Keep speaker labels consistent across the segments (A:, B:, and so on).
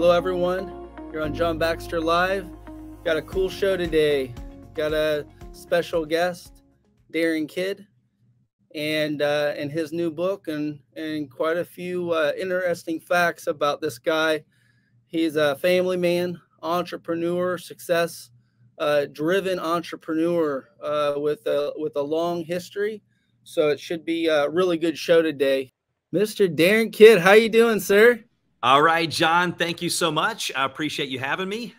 A: Hello, everyone. You're on John Baxter Live. Got a cool show today. Got a special guest, Darren Kidd, and his new book, and quite a few interesting facts about this guy. He's a family man, entrepreneur, success driven entrepreneur with a long history. So it should be a really good show today. Mr. Darren Kidd, how you doing, sir?
B: All right, John, thank you so much. I appreciate you having me.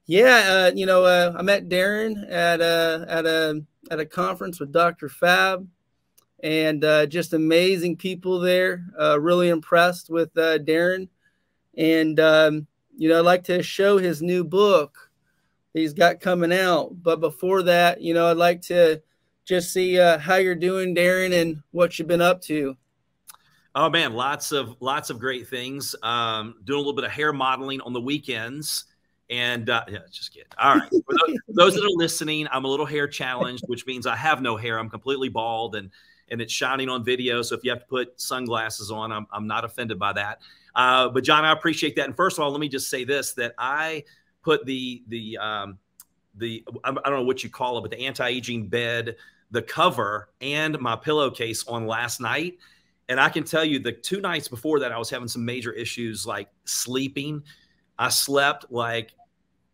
A: Yeah, I met Darren at a conference with Dr. Fab, and just amazing people there. Really impressed with Darren, and I'd like to show his new book he's got coming out. But before that, I'd like to just see how you're doing, Darren, and what you've been up to.
B: Oh man, lots of great things. Doing a little bit of hair modeling on the weekends, and yeah, just kidding. All right, for those that are listening, I'm a little hair challenged, which means I have no hair. I'm completely bald, and it's shining on video. So if you have to put sunglasses on, I'm not offended by that. But John, I appreciate that. And first of all, let me just say this: that I put the I don't know what you call it, but the anti-aging bed, the cover, and my pillowcase on last night. And I can tell you the 2 nights before that, I was having some major issues like sleeping. I slept like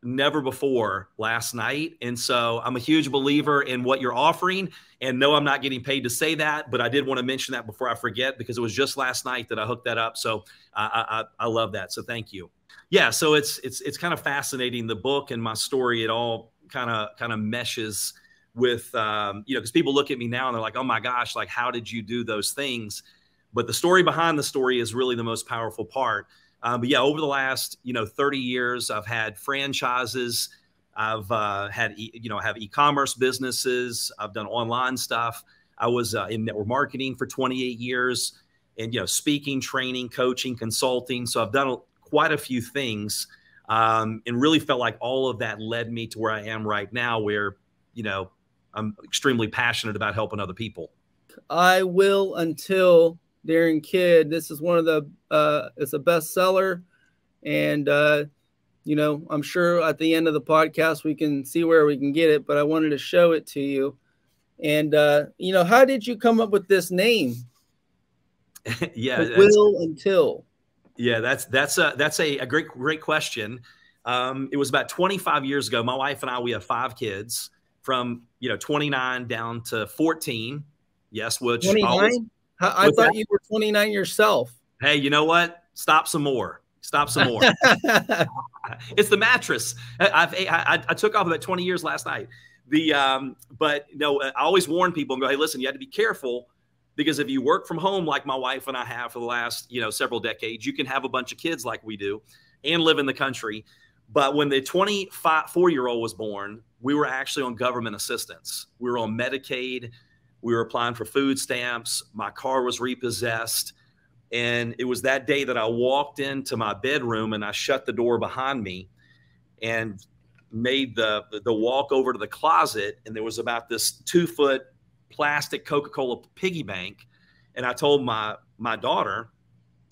B: never before last night. And so I'm a huge believer in what you're offering. And no, I'm not getting paid to say that, but I did want to mention that before I forget, because it was just last night that I hooked that up. So I love that. So thank you. Yeah. So it's kind of fascinating. The book and my story, it all kind of meshes with, because people look at me now and they're like, oh my gosh, like, how did you do those things? But the story behind the story is really the most powerful part. But yeah, over the last, 30 years, I've had franchises. I've had, have e-commerce businesses. I've done online stuff. I was in network marketing for 28 years and, speaking, training, coaching, consulting. So I've done quite a few things and really felt like all of that led me to where I am right now, where, I'm extremely passionate about helping other people.
A: I will until Darren Kidd. This is one of the it's a bestseller, and I'm sure at the end of the podcast we can see where we can get it, but I wanted to show it to you. And how did you come up with this name?
B: Yeah,
A: will until.
B: Yeah, that's a great question. It was about 25 years ago. My wife and I, we have 5 kids from 29 down to 14. Yes, which
A: 29. I thought you were 29 yourself.
B: Hey, you know what? Stop some more. Stop some more. It's the mattress. I took off about 20 years last night. But I always warn people and go, hey, listen, you have to be careful, because if you work from home like my wife and I have for the last several decades, you can have a bunch of kids like we do and live in the country. But when the 24-year-old was born, we were actually on government assistance. We were on Medicaid. We were applying for food stamps. My car was repossessed. And it was that day that I walked into my bedroom and I shut the door behind me and made the walk over to the closet. And there was about this 2-foot plastic Coca-Cola piggy bank. And I told my daughter,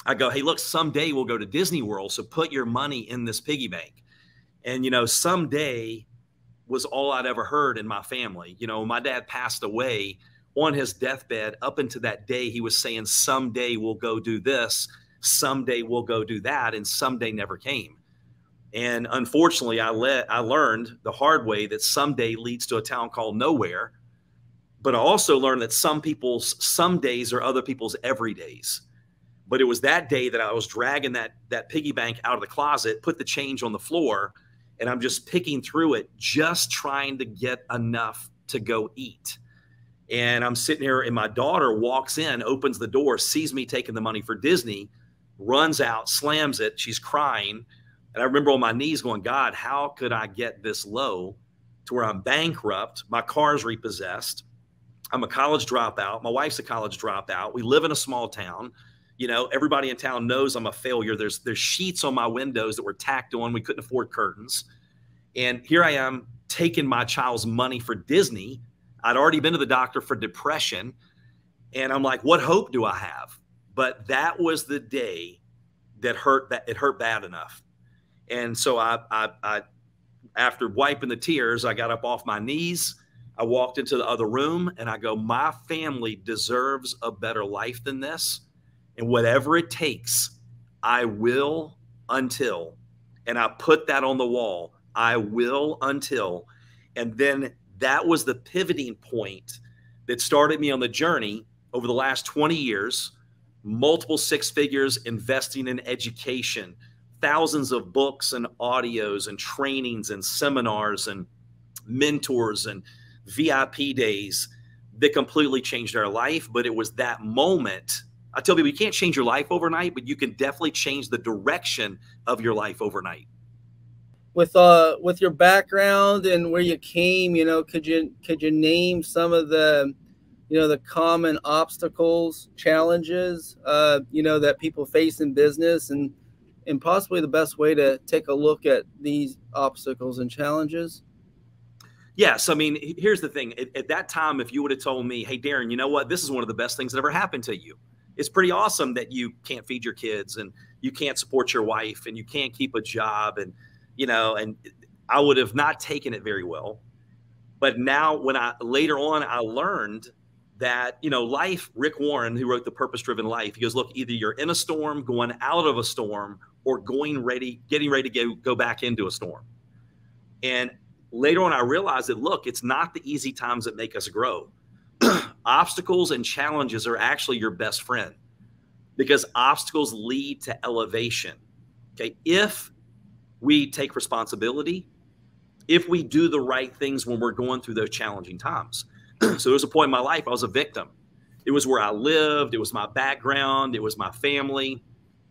B: I go, hey, look, someday we'll go to Disney World. So put your money in this piggy bank. And, someday was all I'd ever heard in my family. My dad passed away on his deathbed. Up until that day, he was saying, someday we'll go do this, someday we'll go do that, and someday never came. And unfortunately, I learned the hard way that someday leads to a town called nowhere. But I also learned that some people's some days are other people's every days. But it was that day that I was dragging that piggy bank out of the closet, put the change on the floor, and I'm just picking through it, just trying to get enough to go eat. And I'm sitting here and my daughter walks in, opens the door, sees me taking the money for Disney, runs out, slams it. She's crying. And I remember on my knees going, God, how could I get this low to where I'm bankrupt? My car's repossessed. I'm a college dropout. My wife's a college dropout. We live in a small town. Everybody in town knows I'm a failure. There's sheets on my windows that were tacked on. We couldn't afford curtains. And here I am taking my child's money for Disney. I'd already been to the doctor for depression. And I'm like, what hope do I have? But that was the day that it hurt bad enough. And so I after wiping the tears, I got up off my knees. I walked into the other room and I go, my family deserves a better life than this. And whatever it takes, I will until. And I put that on the wall. I will until. And then that was the pivoting point that started me on the journey over the last 20 years, multiple six figures investing in education, thousands of books and audios and trainings and seminars and mentors and VIP days that completely changed our life. But it was that moment. I tell people, you can't change your life overnight, but you can definitely change the direction of your life overnight.
A: With your background and where you came, you know, could you name some of the, you know, the common obstacles, challenges, you know, that people face in business, and possibly the best way to take a look at these obstacles and challenges?
B: Yes. I mean, here's the thing. At that time, if you would have told me, hey, Darren, you know what? This is one of the best things that ever happened to you. It's pretty awesome that you can't feed your kids and you can't support your wife and you can't keep a job. And, you know, and I would have not taken it very well. But now when later on, I learned that, you know, life, Rick Warren, who wrote The Purpose-Driven Life, he goes, look, either you're in a storm, going out of a storm, or getting ready to go back into a storm. And later on, I realized that, look, it's not the easy times that make us grow. Obstacles and challenges are actually your best friend, because obstacles lead to elevation. Okay. If we take responsibility, if we do the right things when we're going through those challenging times. So there was a point in my life, I was a victim. It was where I lived. It was my background. It was my family.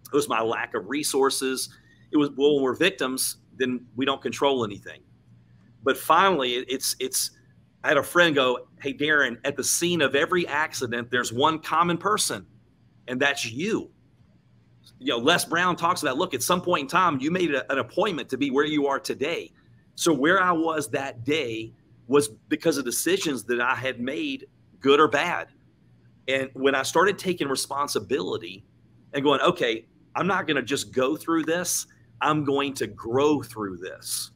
B: It was my lack of resources. It was, well, when we're victims, then we don't control anything. But finally, I had a friend go, hey, Darren, at the scene of every accident, there's one common person, and that's you. You know, Les Brown talks about, look, at some point in time, you made an appointment to be where you are today. So where I was that day was because of decisions that I had made, good or bad. And when I started taking responsibility and going, okay, I'm not going to just go through this, I'm going to grow through this.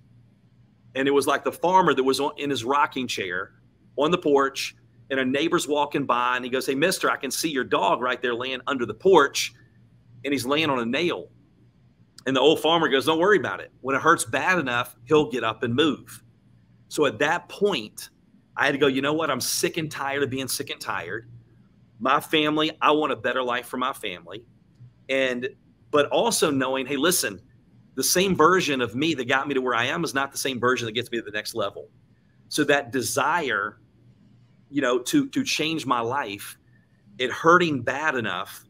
B: And it was like the farmer that was in his rocking chair on the porch, and a neighbor's walking by, and he goes, hey, mister, I can see your dog right there laying under the porch, and he's laying on a nail. And the old farmer goes, don't worry about it. When it hurts bad enough, he'll get up and move. So at that point, I had to go, you know what? I'm sick and tired of being sick and tired. My family, I want a better life for my family. But also knowing, hey, listen, the same version of me that got me to where I am is not the same version that gets me to the next level. So that desire, you know, to change my life, it hurting bad enough.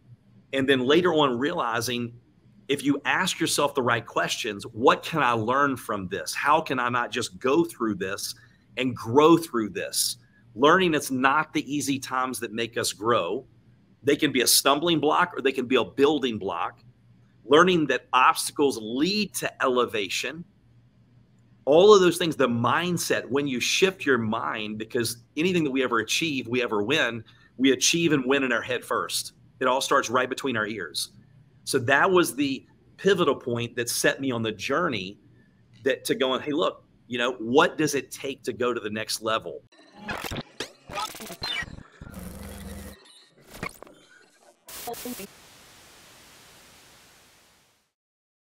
B: And then later on realizing, if you ask yourself the right questions, what can I learn from this? How can I not just go through this and grow through this? Learning it's not the easy times that make us grow. They can be a stumbling block or they can be a building block. Learning that obstacles lead to elevation. All of those things, the mindset, when you shift your mind, because anything that we ever achieve, we ever win, we achieve and win in our head first. It all starts right between our ears. So that was the pivotal point that set me on the journey to going, hey, look, you know, what does it take to go to the next level?